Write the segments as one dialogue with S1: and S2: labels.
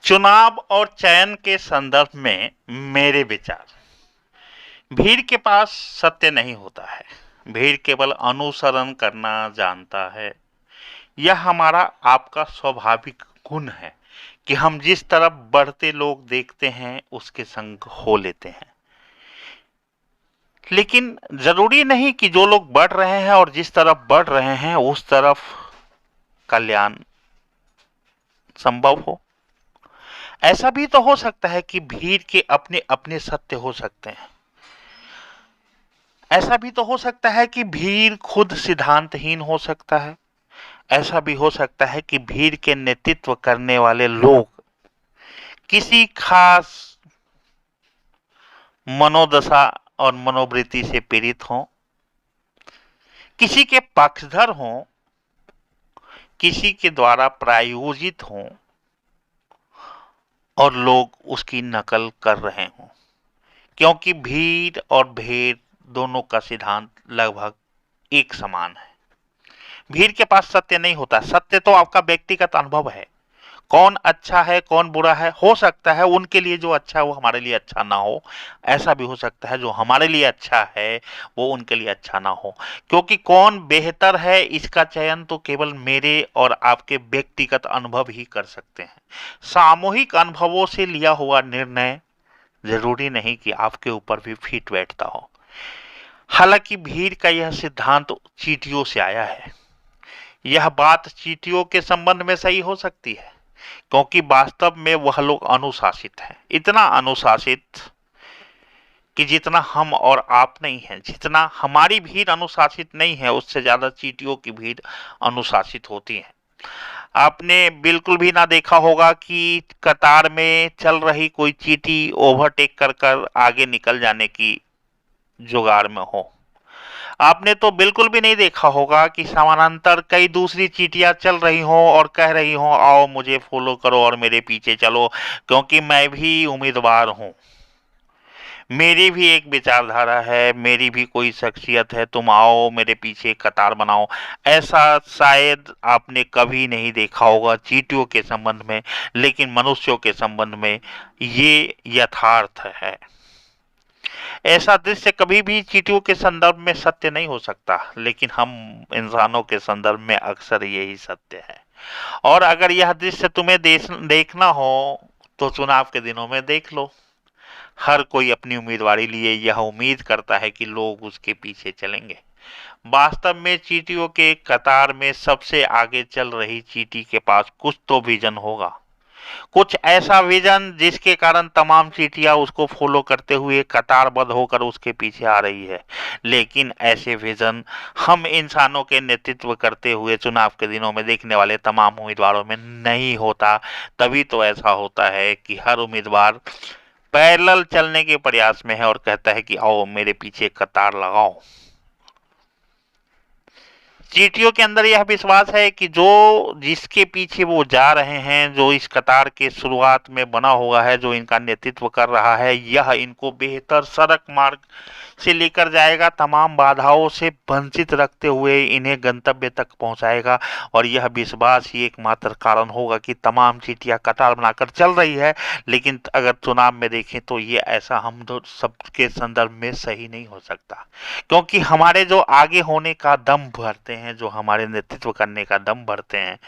S1: चुनाव और चयन के संदर्भ में मेरे विचार। भीड़ के पास सत्य नहीं होता है। भीड़ केवल अनुसरण करना जानता है। यह हमारा आपका स्वाभाविक गुण है कि हम जिस तरफ बढ़ते लोग देखते हैं उसके संग हो लेते हैं। लेकिन जरूरी नहीं कि जो लोग बढ़ रहे हैं और जिस तरफ बढ़ रहे हैं उस तरफ कल्याण संभव हो। ऐसा भी तो हो सकता है कि भीड़ के अपने अपने सत्य हो सकते हैं। ऐसा भी तो हो सकता है कि भीड़ खुद सिद्धांतहीन हो सकता है। ऐसा भी हो सकता है कि भीड़ के नेतृत्व करने वाले लोग किसी खास मनोदशा और मनोवृत्ति से पीड़ित हों, किसी के पक्षधर हों, किसी के द्वारा प्रायोजित हों और लोग उसकी नकल कर रहे हों, क्योंकि भीड़ और भेड़ दोनों का सिद्धांत लगभग एक समान है। भीड़ के पास सत्य नहीं होता। सत्य तो आपका व्यक्तिगत अनुभव है। कौन अच्छा है कौन बुरा है, हो सकता है उनके लिए जो अच्छा है वो हमारे लिए अच्छा ना हो। ऐसा भी हो सकता है जो हमारे लिए अच्छा है वो उनके लिए अच्छा ना हो। क्योंकि कौन बेहतर है इसका चयन तो केवल मेरे और आपके व्यक्तिगत अनुभव ही कर सकते हैं। सामूहिक अनुभवों से लिया हुआ निर्णय जरूरी नहीं कि आपके ऊपर भी फिट बैठता हो। हालांकि भीड़ का यह सिद्धांत चींटियों से आया है। यह बात चींटियों के संबंध में सही हो सकती है, क्योंकि वास्तव में वह लोग अनुशासित हैं। इतना अनुशासित कि जितना हम और आप नहीं हैं, जितना हमारी भीड़ अनुशासित नहीं है, उससे ज्यादा चींटियों की भीड़ अनुशासित होती है। आपने बिल्कुल भी ना देखा होगा कि कतार में चल रही कोई चींटी ओवरटेक कर कर आगे निकल जाने की जुगाड़ में हो। आपने तो बिल्कुल भी नहीं देखा होगा कि समानांतर कई दूसरी चींटियां चल रही हों और कह रही हों आओ मुझे फॉलो करो और मेरे पीछे चलो, क्योंकि मैं भी उम्मीदवार हूं, मेरी भी एक विचारधारा है, मेरी भी कोई शख्सियत है, तुम आओ मेरे पीछे कतार बनाओ। ऐसा शायद आपने कभी नहीं देखा होगा चींटियों के संबंध में, लेकिन मनुष्यों के संबंध में ये यथार्थ है। ऐसा दृश्य कभी भी चींटियों के संदर्भ में सत्य नहीं हो सकता, लेकिन हम इंसानों के संदर्भ में अक्सर यही सत्य है। और अगर यह दृश्य तुम्हें देखना हो तो चुनाव के दिनों में देख लो। हर कोई अपनी उम्मीदवारी लिए यह उम्मीद करता है कि लोग उसके पीछे चलेंगे। वास्तव में चींटियों के कतार में सबसे आगे चल रही चींटी के पास कुछ तो विजन होगा, कुछ ऐसा विजन जिसके कारण तमाम चींटियां उसको फॉलो करते हुए कतारबद्ध होकर उसके पीछे आ रही है। लेकिन ऐसे विजन हम इंसानों के नेतृत्व करते हुए चुनाव के दिनों में देखने वाले तमाम उम्मीदवारों में नहीं होता। तभी तो ऐसा होता है कि हर उम्मीदवार पैरेलल चलने के प्रयास में है और कहता है कि आओ मेरे पीछे कतार लगाओ। चींटियों के अंदर यह विश्वास है कि जो जिसके पीछे वो जा रहे हैं, जो इस कतार के शुरुआत में बना हुआ है, जो इनका नेतृत्व कर रहा है, यह इनको बेहतर सड़क मार्ग से लेकर जाएगा, तमाम बाधाओं से वंचित रखते हुए इन्हें गंतव्य तक पहुंचाएगा। और यह विश्वास ही एकमात्र कारण होगा कि तमाम चींटियां कतार बनाकर चल रही है। लेकिन अगर चुनाव में देखें तो ये ऐसा हम तो सबके संदर्भ में सही नहीं हो सकता, क्योंकि हमारे जो आगे होने का दम भरते हैं, जो हमारे नेतृत्व करने का दम भरते हैं,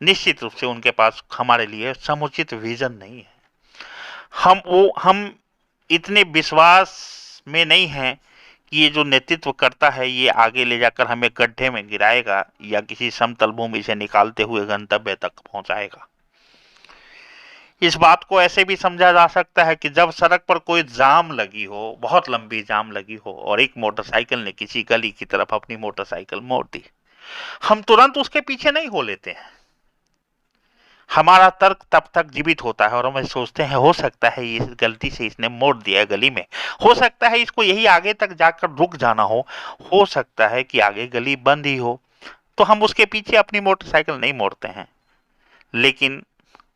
S1: निश्चित रूप से उनके पास हमारे लिए समुचित विजन नहीं है। हम इतने विश्वास में नहीं हैं कि ये जो नेतृत्व करता है ये आगे ले जाकर हमें गड्ढे में गिराएगा या किसी समतल भूमि से निकालते हुए गंतव्य तक पहुंचाएगा। इस बात को ऐसे भी समझा जा सकता है कि जब सड़क पर कोई जाम लगी हो, बहुत लंबी जाम लगी हो, और एक मोटरसाइकिल ने किसी गली की तरफ अपनी मोटरसाइकिल मोड़ दी, हम तुरंत उसके पीछे नहीं हो लेते हैं। हमारा तर्क तब तक जीवित होता है और हम सोचते हैं हो सकता है इस गलती से इसने मोड़ दिया गली में, हो सकता है इसको यही आगे तक जाकर रुक जाना हो सकता है कि आगे गली बंद ही हो, तो हम उसके पीछे अपनी मोटरसाइकिल नहीं मोड़ते हैं। लेकिन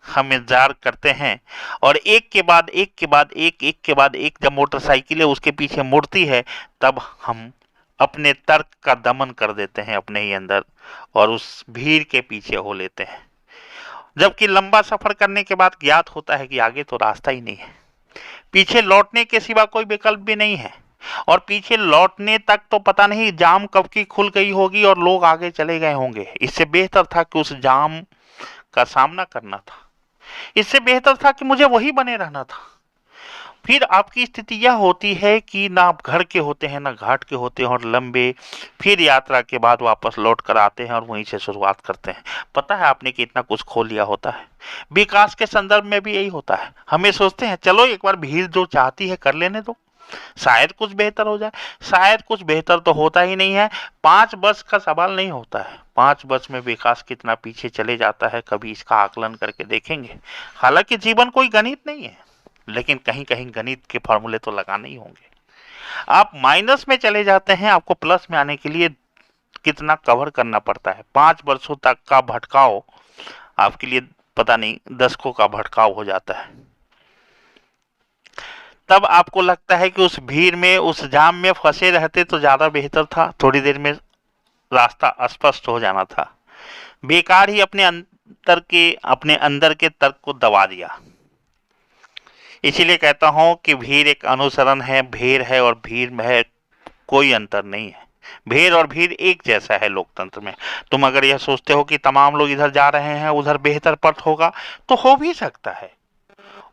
S1: हम इंतजार करते हैं और एक के बाद एक के बाद एक के बाद एक जब मोटरसाइकिलें उसके पीछे मुड़ती है, तब हम अपने तर्क का दमन कर देते हैं अपने ही अंदर और उस भीड़ के पीछे हो लेते हैं। जबकि लंबा सफर करने के बाद ज्ञात होता है कि आगे तो रास्ता ही नहीं है, पीछे लौटने के सिवा कोई विकल्प भी नहीं है, और पीछे लौटने तक तो पता नहीं जाम कब की खुल गई होगी और लोग आगे चले गए होंगे। इससे बेहतर था कि उस जाम का सामना करना था, इससे बेहतर था कि मुझे वही बने रहना था। फिर आपकी स्थिति यह होती है कि ना आप घर के होते हैं ना घाट के होते हैं, और लंबे फिर यात्रा के बाद वापस लौट कर आते हैं और वहीं से शुरुआत करते हैं। पता है आपने कितना कुछ खो लिया होता है। विकास के संदर्भ में भी यही होता है। हमें सोचते हैं चलो एक बार भीड़ जो चाहती है कर लेने दो, शायद कुछ बेहतर हो जाए। शायद कुछ बेहतर तो होता ही नहीं है। 5 वर्ष का सवाल नहीं होता है, 5 वर्ष में विकास कितना पीछे चले जाता है, कभी इसका आकलन करके देखेंगे। हालांकि जीवन कोई गणित नहीं है, लेकिन कहीं कहीं गणित के फॉर्मूले तो लगाने ही होंगे। आप माइनस में चले जाते हैं, आपको प्लस में आने के लिए कितना कवर करना पड़ता है। 5 वर्षों तक का भटकाव आपके लिए पता नहीं दशकों का भटकाव हो जाता है। तब आपको लगता है कि उस भीड़ में उस जाम में फंसे रहते तो ज्यादा बेहतर था, थोड़ी देर में रास्ता स्पष्ट हो जाना था। बेकार ही अपने अंदर के तर्क को दबा दिया। इसीलिए कहता हूं कि भीड़ एक अनुसरण है, भीड़ है और भीड़ में है कोई अंतर नहीं है। भीड़ और भीड़ एक जैसा है लोकतंत्र में। तुम अगर यह सोचते हो कि तमाम लोग इधर जा रहे हैं उधर बेहतर पथ होगा, तो हो भी सकता है,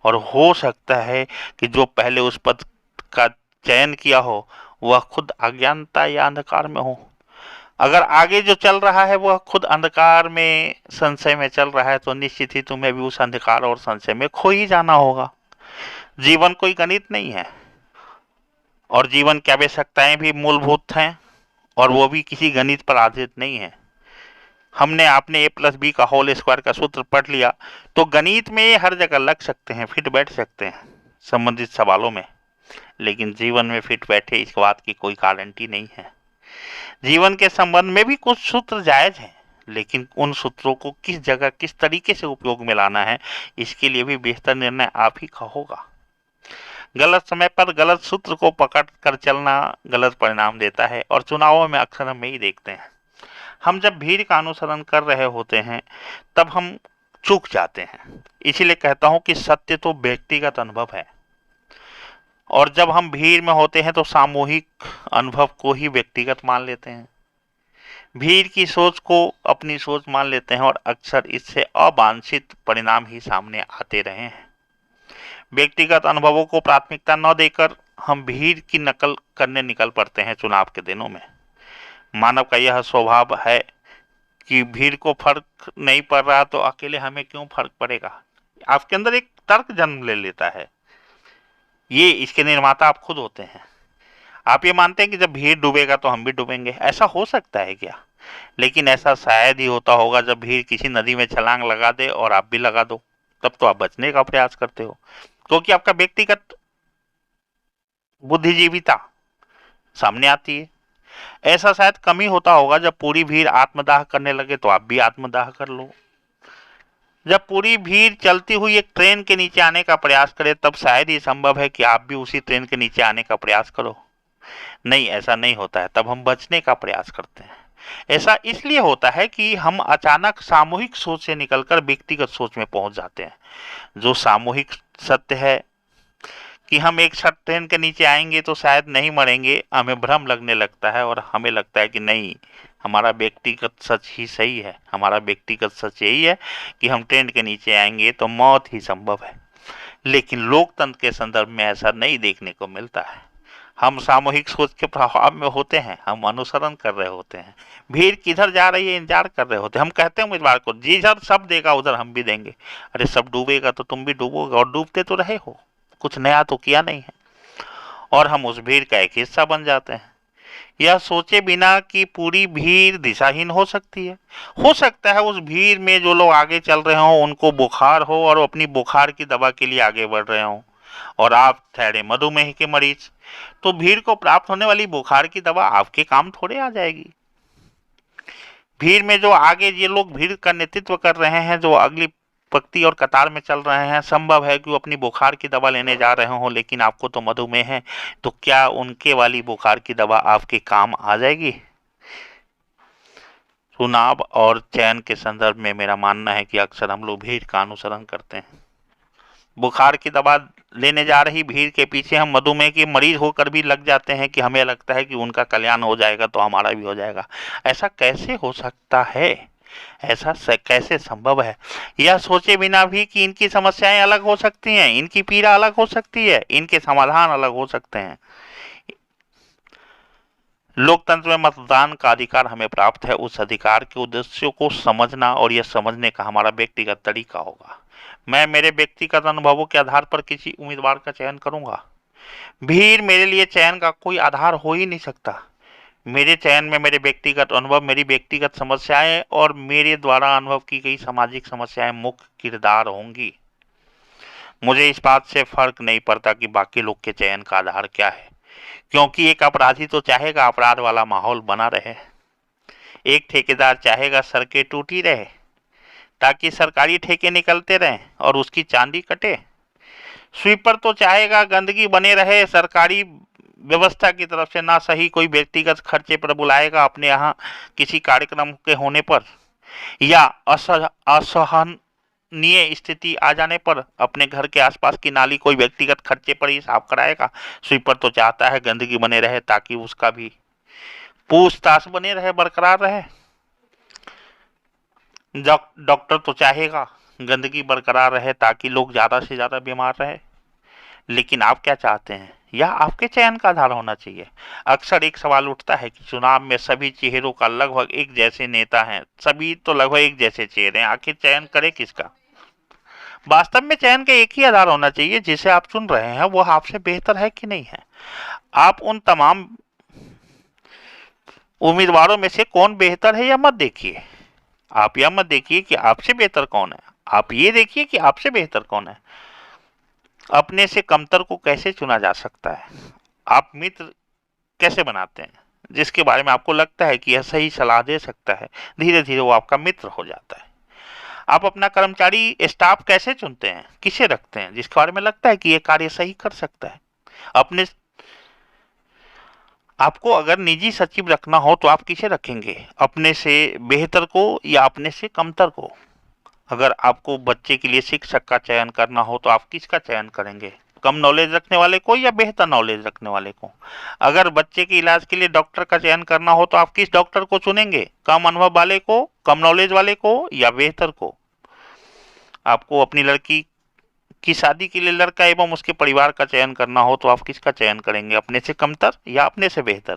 S1: और हो सकता है कि जो पहले उस पद का चयन किया हो वह खुद अज्ञानता या अंधकार में हो। अगर आगे जो चल रहा है वह खुद अंधकार में संशय में चल रहा है, तो निश्चित ही तुम्हें भी उस अंधकार और संशय में खो ही जाना होगा। जीवन कोई गणित नहीं है, और जीवन की आवश्यकताएं भी मूलभूत हैं, और वो भी किसी गणित पर आधारित नहीं है। हमने आपने a+b का होल स्क्वायर का सूत्र पढ़ लिया, तो गणित में हर जगह लग सकते हैं, फिट बैठ सकते हैं संबंधित सवालों में, लेकिन जीवन में फिट बैठे इस बात की कोई गारंटी नहीं है। जीवन के संबंध में भी कुछ सूत्र जायज हैं, लेकिन उन सूत्रों को किस जगह किस तरीके से उपयोग में लाना है, इसके लिए भी बेहतर निर्णय आप ही का होगा। गलत समय पर गलत सूत्र को पकड़ कर चलना गलत परिणाम देता है, और चुनावों में अक्सर हम यही देखते हैं। हम जब भीड़ का अनुसरण कर रहे होते हैं तब हम चूक जाते हैं। इसीलिए कहता हूं कि सत्य तो व्यक्तिगत अनुभव है, और जब हम भीड़ में होते हैं तो सामूहिक अनुभव को ही व्यक्तिगत मान लेते हैं। भीड़ की सोच को अपनी सोच मान लेते हैं, और अक्सर इससे अवांछित परिणाम ही सामने आते रहे हैं। व्यक्तिगत अनुभवों को प्राथमिकता न देकर हम भीड़ की नकल करने निकल पड़ते हैं चुनाव के दिनों में। मानव का यह स्वभाव है कि भीड़ को फर्क नहीं पड़ रहा तो अकेले हमें क्यों फर्क पड़ेगा। आपके अंदर एक तर्क जन्म ले लेता है, ये इसके निर्माता आप खुद होते हैं। आप ये मानते हैं कि जब भीड़ डूबेगा तो हम भी डूबेंगे। ऐसा हो सकता है क्या? लेकिन ऐसा शायद ही होता होगा जब भीड़ किसी नदी में छलांग लगा दे और आप भी लगा दो, तब तो आप बचने का प्रयास करते हो, क्योंकि आपका व्यक्तिगत बुद्धिजीविता सामने आती है। ऐसा शायद कम ही होता होगा जब पूरी भीड़ आत्मदाह करने लगे तो आप भी आत्मदाह कर लो। जब पूरी भीड़ चलती हुई एक ट्रेन के नीचे आने का प्रयास करे तब शायद ही संभव है कि आप भी उसी ट्रेन के नीचे आने का प्रयास करो। नहीं, ऐसा नहीं होता है, तब हम बचने का प्रयास करते हैं। ऐसा इसलिए होता है कि हम अचानक सामूहिक सोच से निकलकर व्यक्तिगत सोच में पहुंच जाते हैं। जो सामूहिक सत्य है कि हम एक साथ ट्रेन के नीचे आएंगे तो शायद नहीं मरेंगे, हमें भ्रम लगने लगता है, और हमें लगता है कि नहीं, हमारा व्यक्तिगत सच ही सही है। हमारा व्यक्तिगत सच यही है कि हम ट्रेन के नीचे आएंगे तो मौत ही संभव है। लेकिन लोकतंत्र के संदर्भ में ऐसा नहीं देखने को मिलता है। हम सामूहिक सोच के प्रभाव में होते हैं, हम अनुसरण कर रहे होते हैं। भीड़ किधर जा रही है इंतजार कर रहे होते हैं। हम कहते हैं उम्मीदवार को, जिधर सब देगा उधर हम भी देंगे। अरे सब डूबेगा तो तुम भी डूबोगे, और डूबते तो रहे हो, कुछ नया तो किया नहीं है। और हम उस भीड़ का एक हिस्सा बन जाते हैं, यह सोचे बिना कि पूरी भीड़ दिशाहीन हो सकती है। हो सकता है उस भीड़ में जो लोग आगे चल रहे हों उनको बुखार हो और अपनी बुखार की दवा के लिए आगे बढ़ रहे हों, और आप ठहरे मधुमेह के मरीज, तो भीड़ को प्राप्त होने वाली बुखार की दवा आपके काम थोड़े आ जाएगी। भीड़ में जो आगे ये लोग भीड़ का नेतृत्व कर रहे हैं, जो अगली पंक्ति और कतार में चल रहे हैं, संभव है कि वो अपनी बुखार की दवा लेने जा रहे हो, लेकिन आपको तो मधुमेह है, तो क्या उनके वाली बुखार की दवा आपके काम आ जाएगी? चुनाव और चयन के संदर्भ में मेरा मानना है कि अक्सर हम लोग भीड़ का अनुसरण करते हैं। बुखार की दवा लेने जा रही भीड़ के पीछे हम मधुमेह के मरीज होकर भी लग जाते हैं कि हमें लगता है कि उनका कल्याण हो जाएगा तो हमारा भी हो जाएगा। ऐसा कैसे हो सकता है? ऐसा कैसे संभव है? यह सोचे बिना भी कि इनकी समस्याएं अलग हो सकती हैं, इनकी पीड़ा अलग हो सकती है, इनके समाधान अलग हो सकते हैं। लोकतंत्र में मतदान का अधिकार हमें प्राप्त है। उस अधिकार के उद्देश्यों को समझना और यह समझने का हमारा व्यक्तिगत तरीका होगा। मैं मेरे व्यक्तिगत अनुभवों के आधार पर किसी उम्मीदवार का चयन करूंगा। भीड़ मेरे लिए चयन का कोई आधार हो ही नहीं सकता। मेरे चयन में मेरे व्यक्तिगत अनुभव, मेरी व्यक्तिगत समस्याएं और मेरे द्वारा अनुभव की गई सामाजिक समस्याएं मुख्य किरदार होंगी। मुझे इस बात से फर्क नहीं पड़ता कि बाकी लोग के चयन का आधार क्या है, क्योंकि एक अपराधी तो चाहेगा अपराध वाला माहौल बना रहे, एक ठेकेदार चाहेगा सड़कें टूटी रहे ताकि सरकारी ठेके निकलते रहें और उसकी चांदी कटे, स्वीपर तो चाहेगा गंदगी बने रहे, सरकारी व्यवस्था की तरफ से ना सही कोई व्यक्तिगत खर्चे पर बुलाएगा अपने यहाँ किसी कार्यक्रम के होने पर, या असहनीय स्थिति आ जाने पर अपने घर के आसपास की नाली कोई व्यक्तिगत खर्चे पर ही साफ कराएगा। स्वीपर तो चाहता है गंदगी बने रहे ताकि उसका भी पूछताछ बने रहे, बरकरार रहे। डॉक्टर तो चाहेगा गंदगी बरकरार रहे ताकि लोग ज्यादा से ज्यादा बीमार रहे। लेकिन आप क्या चाहते हैं? यह आपके चयन का आधार होना चाहिए। अक्सर एक सवाल उठता है कि चुनाव में सभी चेहरों का लगभग एक जैसे नेता हैं, सभी तो लगभग एक जैसे चेहरे हैं, आखिर चयन करे किसका? वास्तव में चयन का एक ही आधार होना चाहिए, जिसे आप चुन रहे हैं वह आपसे बेहतर है कि नहीं है। आप उन तमाम उम्मीदवारों में से कौन बेहतर है यह मत देखिए। आप यह मत देखिए कि आपसे बेहतर कौन है, आप ये देखिए कि आपसे बेहतर कौन है। अपने से कमतर को कैसे चुना जा सकता है? आप मित्र कैसे बनाते हैं? जिसके बारे में आपको लगता है कि यह सही सलाह दे सकता है, धीरे धीरे वो आपका मित्र हो जाता है। आप अपना कर्मचारी स्टाफ कैसे चुनते हैं? किसे रखते हैं? जिसके बारे में लगता है कि यह कार्य सही कर सकता है। अपने आपको अगर निजी सचिव रखना हो तो आप किसे रखेंगे? अपने से बेहतर को या अपने से कमतर को? अगर आपको बच्चे के लिए शिक्षक का चयन करना हो तो आप किसका चयन करेंगे? कम नॉलेज रखने वाले को या बेहतर नॉलेज रखने वाले को? अगर बच्चे के इलाज के लिए डॉक्टर का चयन करना हो तो आप किस डॉक्टर को चुनेंगे? कम अनुभव वाले को, कम नॉलेज वाले को या बेहतर को? आपको अपनी लड़की की शादी के लिए लड़का एवं उसके परिवार का चयन करना हो तो आप किसका चयन करेंगे? अपने से कमतर या अपने से बेहतर?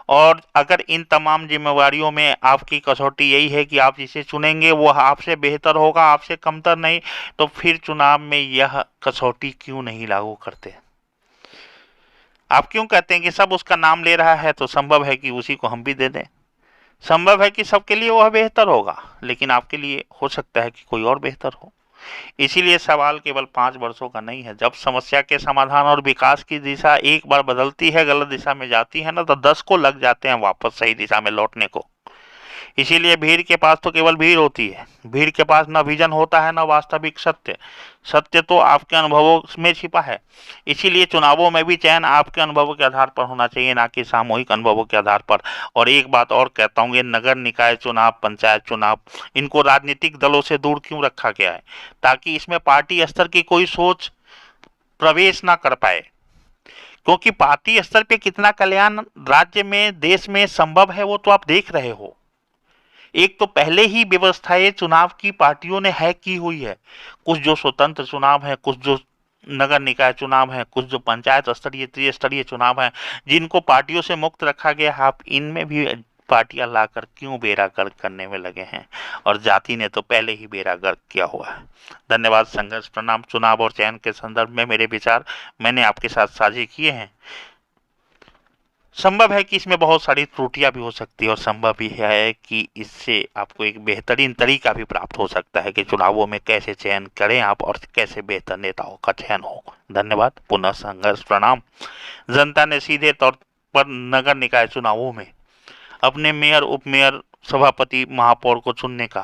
S1: और अगर इन तमाम जिम्मेवारियों में आपकी कसौटी यही है कि आप जिसे चुनेंगे वो आपसे बेहतर होगा, आपसे कमतर नहीं, तो फिर चुनाव में यह कसौटी क्यों नहीं लागू करते? आप क्यों कहते हैं कि सब उसका नाम ले रहा है तो संभव है कि उसी को हम भी दे दें? संभव है कि सबके लिए वह बेहतर होगा, लेकिन आपके लिए हो सकता है कि कोई और बेहतर हो। इसीलिए सवाल केवल 5 वर्षों का नहीं है। जब समस्या के समाधान और विकास की दिशा एक बार बदलती है, गलत दिशा में जाती है ना, तो 10 को लग जाते हैं वापस सही दिशा में लौटने को। इसीलिए भीड़ के पास तो केवल भीड़ होती है। भीड़ के पास न विजन होता है, न वास्तविक सत्य। सत्य तो आपके अनुभवों में छिपा है। इसीलिए चुनावों में भी चयन आपके अनुभवों के आधार पर होना चाहिए, ना कि सामूहिक अनुभवों के आधार पर। और एक बात और कहता हूँ, ये नगर निकाय चुनाव, पंचायत चुनाव, इनको राजनीतिक दलों से दूर क्यों रखा गया है? ताकि इसमें पार्टी स्तर की कोई सोच प्रवेश ना कर पाए। क्योंकि पार्टी स्तर पे कितना कल्याण राज्य में, देश में संभव है वो तो आप देख रहे हो। एक तो पहले ही व्यवस्थाएं चुनाव की पार्टियों ने है की हुई है। कुछ जो स्वतंत्र चुनाव है, कुछ जो नगर निकाय चुनाव है, कुछ जो पंचायत स्तरीय, त्रिस्तरीय चुनाव है, जिनको पार्टियों से मुक्त रखा गया है। आप इनमें भी पार्टियां लाकर क्यों बेड़ा गर्क करने में लगे हैं? और जाति ने तो पहले ही बेड़ा गर्क किया हुआ है। धन्यवाद। संघर्ष प्रणाम। चुनाव और चयन के संदर्भ में मेरे विचार मैंने आपके साथ साझे किए हैं। संभव है कि इसमें बहुत सारी त्रुटियां भी हो सकती है और संभव भी है कि इससे आपको एक बेहतरीन तरीका भी प्राप्त हो सकता है कि चुनावों में कैसे चयन करें आप और कैसे बेहतर नेताओं का चयन हो। धन्यवाद। पुनः संघर्ष प्रणाम। जनता ने सीधे तौर पर नगर निकाय चुनावों में अपने मेयर, उपमेयर, सभापति, महापौर को चुनने का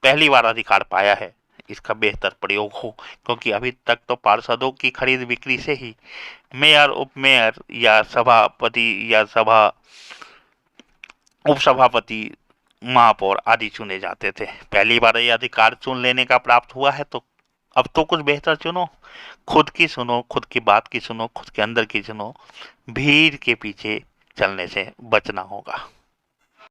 S1: पहली बार अधिकार पाया है। इसका बेहतर प्रयोग हो, क्योंकि अभी तक तो पार्षदों की खरीद बिक्री से ही मेयर, उपमेयर या सभापति या उपसभापति महापौर आदि चुने जाते थे। पहली बार ये अधिकार चुन लेने का प्राप्त हुआ है तो अब तो कुछ बेहतर चुनो, खुद की सुनो, खुद की बात की सुनो, खुद के अंदर की सुनो, भीड़ के पीछे चलने से बचना होगा।